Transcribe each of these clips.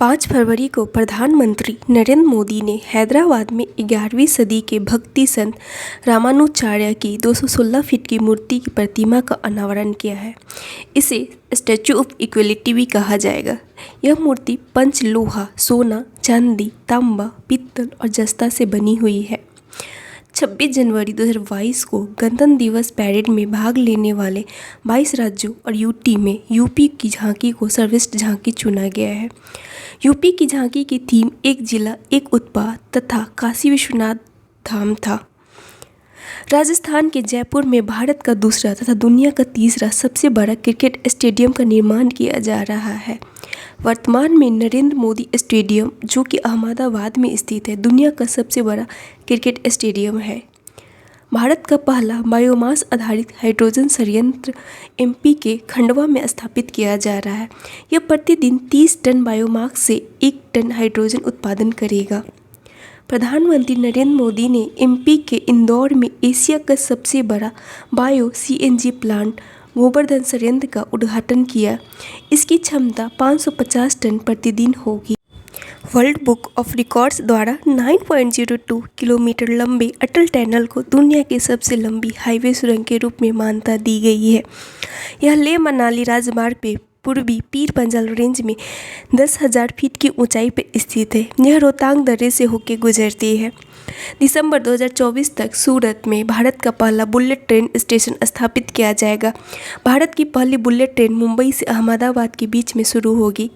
5 फरवरी को प्रधानमंत्री नरेंद्र मोदी ने हैदराबाद में 11वीं सदी के भक्ति संत रामानुजाचार्य की 216 फीट की मूर्ति की प्रतिमा का अनावरण किया है। इसे स्टैचू ऑफ इक्वलिटी भी कहा जाएगा। यह मूर्ति पंच लोहा, सोना, चांदी, तांबा, पित्तल और जस्ता से बनी हुई है। 26 जनवरी 2022 को गणतंत्र दिवस पैरेड में भाग लेने वाले 22 राज्यों और यूटी में यूपी की झांकी को सर्वश्रेष्ठ झांकी चुना गया है। यूपी की झांकी की थीम एक जिला एक उत्पाद तथा काशी विश्वनाथ धाम था। राजस्थान के जयपुर में भारत का दूसरा तथा दुनिया का तीसरा सबसे बड़ा क्रिकेट स्टेडियम का निर्माण किया जा रहा है। वर्तमान में नरेंद्र मोदी स्टेडियम, जो कि अहमदाबाद में स्थित है, दुनिया का सबसे बड़ा क्रिकेट स्टेडियम है। भारत का पहला बायोमास आधारित हाइड्रोजन संयंत्र एमपी के खंडवा में स्थापित किया जा रहा है। यह प्रतिदिन 30 टन बायोमास से 1 टन हाइड्रोजन उत्पादन करेगा। प्रधानमंत्री नरेंद्र मोदी ने एमपी के इंदौर में एशिया का सबसे बड़ा बायो सीएनजी प्लांट गोवर्धन संयंत्र का उद्घाटन किया। इसकी क्षमता 550 टन प्रतिदिन होगी। वर्ल्ड बुक ऑफ रिकॉर्ड्स द्वारा 9.02 किलोमीटर लंबे अटल टनल को दुनिया की सबसे लंबी हाईवे सुरंग के रूप में मान्यता दी गई है। यह लेह मनाली राजमार्ग पे पूर्वी पीर पंजाल रेंज में 10,000 फीट की ऊंचाई पर स्थित है। यह रोहतांग दर्रे से होकर गुजरती है। दिसंबर 2024 तक सूरत में भारत का पहला बुलेट ट्रेन स्टेशन स्थापित किया जाएगा। भारत की पहली बुलेट ट्रेन मुंबई से अहमदाबाद के बीच में शुरू होगी।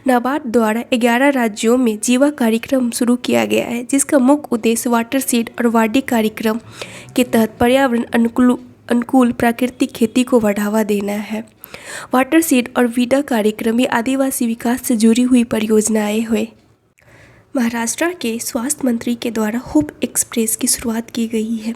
नाबार्ड द्वारा 11 राज्यों में जीवा कार्यक्रम शुरू किया गया है, जिसका मुख्य उद्देश्य वाटरशेड और वाडी कार्यक्रम के तहत पर्यावरण अनुकूल प्राकृतिक खेती को बढ़ावा देना है। वाटरशेड और वीडा कार्यक्रम ये आदिवासी विकास से जुड़ी हुई परियोजनाएं हुए। महाराष्ट्र के स्वास्थ्य मंत्री के द्वारा होप एक्सप्रेस की शुरुआत की गई है।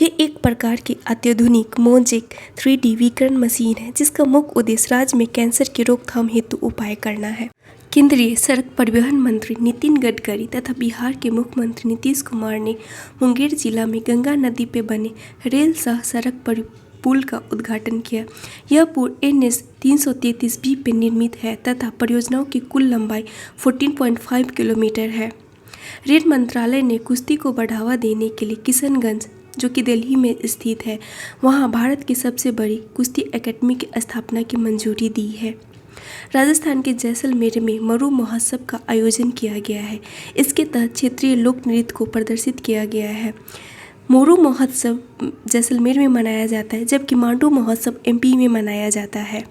ये एक प्रकार की अत्याधुनिक मोजेक 3D विकिरण मशीन है, जिसका मुख्य उद्देश्य राज्य में कैंसर की रोकथाम हेतु उपाय करना है। केंद्रीय सड़क परिवहन मंत्री नितिन गडकरी तथा बिहार के मुख्यमंत्री नीतीश कुमार ने मुंगेर जिला में गंगा नदी पर बने रेल सह सड़क पुल का उद्घाटन किया। यह पुल NH 333B पर निर्मित है तथा परियोजनाओं की कुल लंबाई 14.5 किलोमीटर है। रेल मंत्रालय ने कुश्ती को बढ़ावा देने के लिए किशनगंज, जो कि दिल्ली में स्थित है, वहां भारत की सबसे बड़ी कुश्ती एकेडमी की स्थापना की मंजूरी दी है। राजस्थान के जैसलमेर में मरु महोत्सव का आयोजन किया गया है। इसके तहत क्षेत्रीय लोक नृत्य को प्रदर्शित किया गया है। मोरू महोत्सव जैसलमेर में मनाया जाता है, जबकि मांडू महोत्सव MP में मनाया जाता है।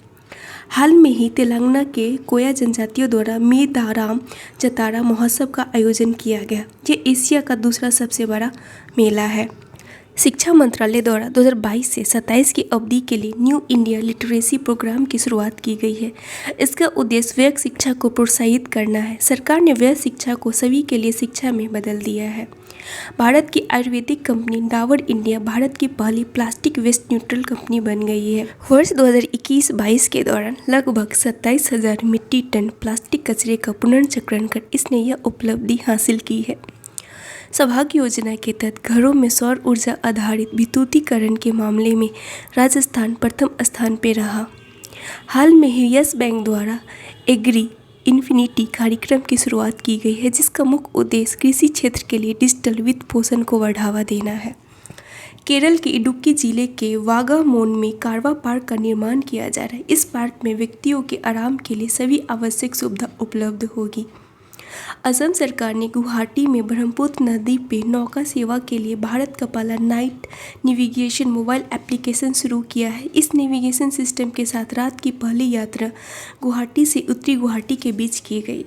हाल में ही तेलंगाना के कोया जनजातियों द्वारा मेदाराम जतारा महोत्सव का आयोजन किया गया। ये एशिया का दूसरा सबसे बड़ा मेला है। शिक्षा मंत्रालय द्वारा 2022 से 27 की अवधि के लिए न्यू इंडिया लिटरेसी प्रोग्राम की शुरुआत की गई है। इसका उद्देश्य वैयक्तिक शिक्षा को प्रोत्साहित करना है। सरकार ने वैयक्तिक शिक्षा को सभी के लिए शिक्षा में बदल दिया है। भारत की आयुर्वेदिक कंपनी डाबर इंडिया भारत की पहली प्लास्टिक वेस्ट न्यूट्रल कंपनी बन गई है। वर्ष 2021-22 के दौरान लगभग 27,000 मीट्रिक टन प्लास्टिक कचरे का पुनर्चक्रण कर इसने यह उपलब्धि हासिल की है। सौभाग्य योजना के तहत घरों में सौर ऊर्जा आधारित विद्युतीकरण के मामले में राजस्थान प्रथम स्थान पर रहा। हाल में ही यस बैंक द्वारा एग्री इन्फिनिटी कार्यक्रम की शुरुआत की गई है, जिसका मुख्य उद्देश्य कृषि क्षेत्र के लिए डिजिटल वित्त पोषण को बढ़ावा देना है। केरल के इडुक्की जिले के वागामोन में कारवा पार्क का निर्माण किया जा रहा है। इस पार्क में व्यक्तियों के आराम के लिए सभी आवश्यक सुविधा उपलब्ध होगी। असम सरकार ने गुवाहाटी में ब्रह्मपुत्र नदी पे नौका सेवा के लिए भारत का पहला नाइट नेविगेशन मोबाइल एप्लीकेशन शुरू किया है। इस नेविगेशन सिस्टम के साथ रात की पहली यात्रा गुवाहाटी से उत्तरी गुवाहाटी के बीच की गई।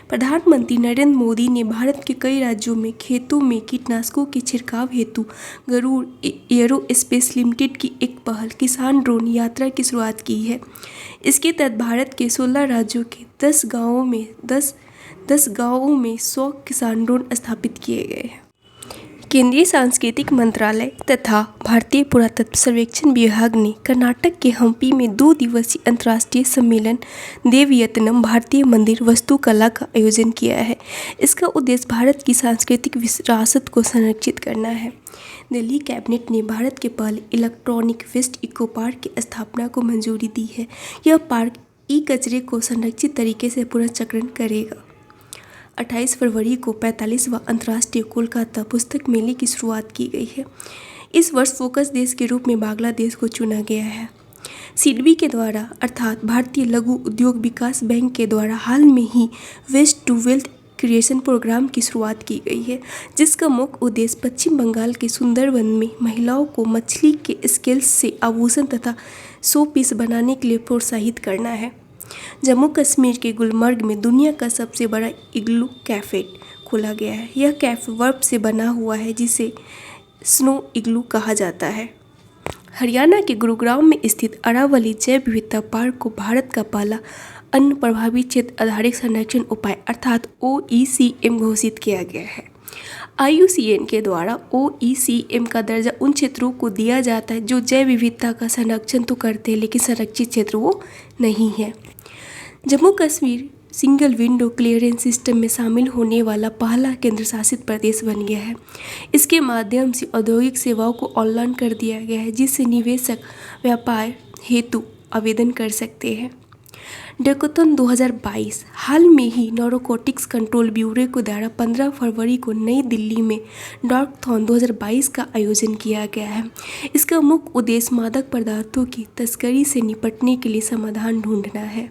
प्रधानमंत्री नरेंद्र मोदी ने भारत के कई राज्यों में खेतों में कीटनाशकों के छिड़काव हेतु गरुड़ एयरोस्पेस लिमिटेड की एक पहल किसान ड्रोन यात्रा की शुरुआत की है। इसके तहत भारत के 16 राज्यों के 10 गांवों में 100 किसान ड्रोन स्थापित किए गए हैं। केंद्रीय सांस्कृतिक मंत्रालय तथा भारतीय पुरातत्व सर्वेक्षण विभाग ने कर्नाटक के हम्पी में 2 दिवसीय अंतर्राष्ट्रीय सम्मेलन देवयतनम भारतीय मंदिर वास्तुकला का आयोजन किया है। इसका उद्देश्य भारत की सांस्कृतिक विरासत को संरक्षित करना है। दिल्ली कैबिनेट ने भारत के पहले इलेक्ट्रॉनिक वेस्ट इको पार्क की स्थापना को मंजूरी दी है। यह पार्क ई कचरे को संरक्षित तरीके से पुनर्चक्रण करेगा। 28 फरवरी को 45वां अंतर्राष्ट्रीय कोलकाता पुस्तक मेले की शुरुआत की गई है। इस वर्ष फोकस देश के रूप में बांग्लादेश को चुना गया है। सिडबी के द्वारा अर्थात भारतीय लघु उद्योग विकास बैंक के द्वारा हाल में ही waste to wealth creation programme की शुरुआत की गई है, जिसका मुख्य उद्देश्य पश्चिम बंगाल के सुंदरवन में महिलाओं को मछली के स्केल्स से आभूषण तथा शो पीस बनाने के लिए प्रोत्साहित करना है। जम्मू कश्मीर के गुलमर्ग में दुनिया का सबसे बड़ा इग्लू कैफे खोला गया है। यह कैफे बर्फ से बना हुआ है, जिसे स्नो इग्लू कहा जाता है। हरियाणा के गुरुग्राम में स्थित अरावली जैव विविधता पार्क को भारत का पहला अन्न प्रभावित क्षेत्र आधारित संरक्षण उपाय अर्थात OECM घोषित किया गया है। IUCN के द्वारा OECM का दर्जा उन क्षेत्रों को दिया जाता है जो जैव विविधता का संरक्षण तो करते हैं, लेकिन संरक्षित क्षेत्र वो नहीं है। Jammu Kashmir single window clearance system में शामिल होने वाला पहला केंद्र शासित प्रदेश बन गया है। इसके माध्यम से औद्योगिक सेवाओं को ऑनलाइन कर दिया गया है, जिससे निवेशक व्यापार हेतु आवेदन कर सकते हैं। डैकोथॉन 2022 हाल में ही नारकोटिक्स कंट्रोल ब्यूरो के द्वारा 15 फरवरी को नई दिल्ली में डैकोथॉन 2022 का आयोजन किया गया है। इसका मुख्य उद्देश्य मादक पदार्थों की तस्करी से निपटने के लिए समाधान ढूंढना है।